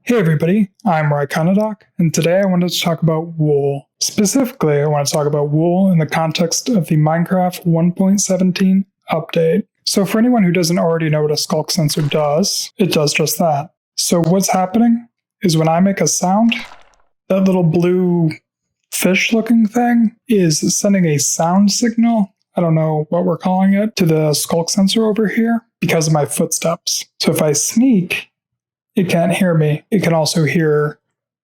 Hey everybody, I'm Raikanadoc, and today I wanted to talk about wool. Specifically, I want to talk about wool in the context of the Minecraft 1.17 update. So for anyone who doesn't already know what a Sculk sensor does, it does just that. So what's happening is when I make a sound, that little blue fish-looking thing is sending a sound signal, I don't know what we're calling it, to the Sculk sensor over here because of my footsteps. So if I sneak, it can't hear me. It can also hear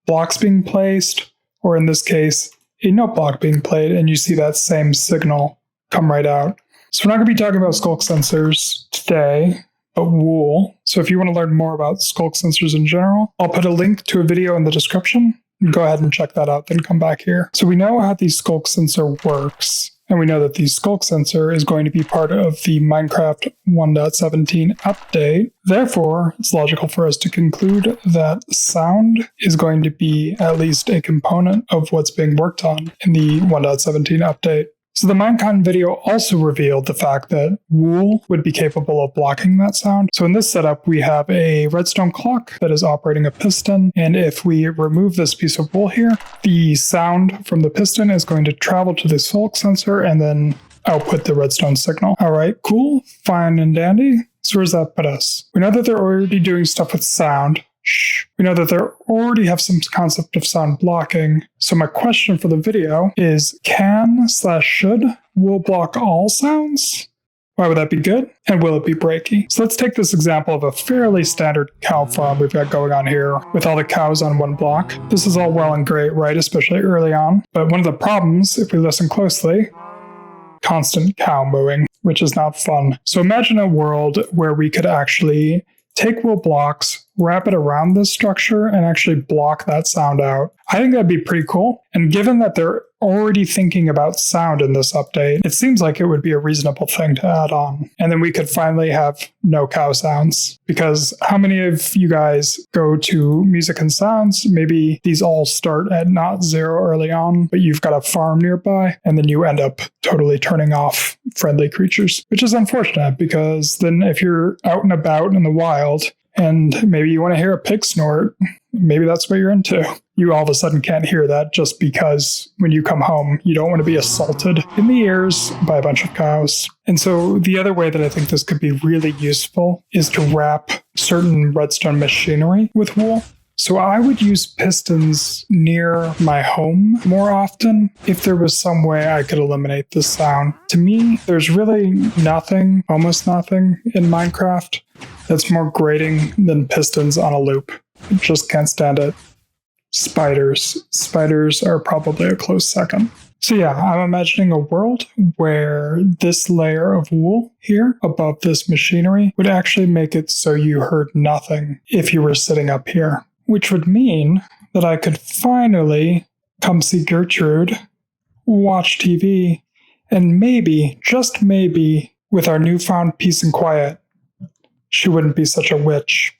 blocks being placed, or in this case, a note block being played, and you see that same signal come right out. So we're not going to be talking about Sculk sensors today, but wool. So if you want to learn more about Sculk sensors in general, I'll put a link to a video in the description. Go ahead and check that out, then come back here. So we know how the Sculk sensor works. And we know that the Sculk sensor is going to be part of the Minecraft 1.17 update. Therefore, it's logical for us to conclude that sound is going to be at least a component of what's being worked on in the 1.17 update. So the Minecon video also revealed the fact that wool would be capable of blocking that sound. So in this setup, we have a redstone clock that is operating a piston. And if we remove this piece of wool here, the sound from the piston is going to travel to the Sculk sensor and then output the redstone signal. All right, cool, fine and dandy. So where does that put us? We know that they're already doing stuff with sound. We know that they already have some concept of sound blocking. So my question for the video is, can/should wool block all sounds? Why would that be good? And will it be breaky? So let's take this example of a fairly standard cow farm we've got going on here with all the cows on one block. This is all well and great, right? Especially early on. But one of the problems, if we listen closely, constant cow mooing, which is not fun. So imagine a world where we could actually take wool blocks, wrap it around this structure, and actually block that sound out. I think that'd be pretty cool. And given that they're already thinking about sound in this update, it seems like it would be a reasonable thing to add on. And then we could finally have no cow sounds. Because how many of you guys go to music and sounds? Maybe these all start at not 0 early on, but you've got a farm nearby, and then you end up totally turning off friendly creatures, which is unfortunate because then if you're out and about in the wild, and maybe you want to hear a pig snort, maybe that's what you're into. You all of a sudden can't hear that just because when you come home, you don't want to be assaulted in the ears by a bunch of cows. And so the other way that I think this could be really useful is to wrap certain redstone machinery with wool. So I would use pistons near my home more often if there was some way I could eliminate the sound. To me, there's really nothing, almost nothing in Minecraft that's more grating than pistons on a loop. I just can't stand it. Spiders. Spiders are probably a close second. So yeah, I'm imagining a world where this layer of wool here above this machinery would actually make it so you heard nothing if you were sitting up here. Which would mean that I could finally come see Gertrude, watch TV, and maybe, just maybe, with our newfound peace and quiet, she wouldn't be such a witch.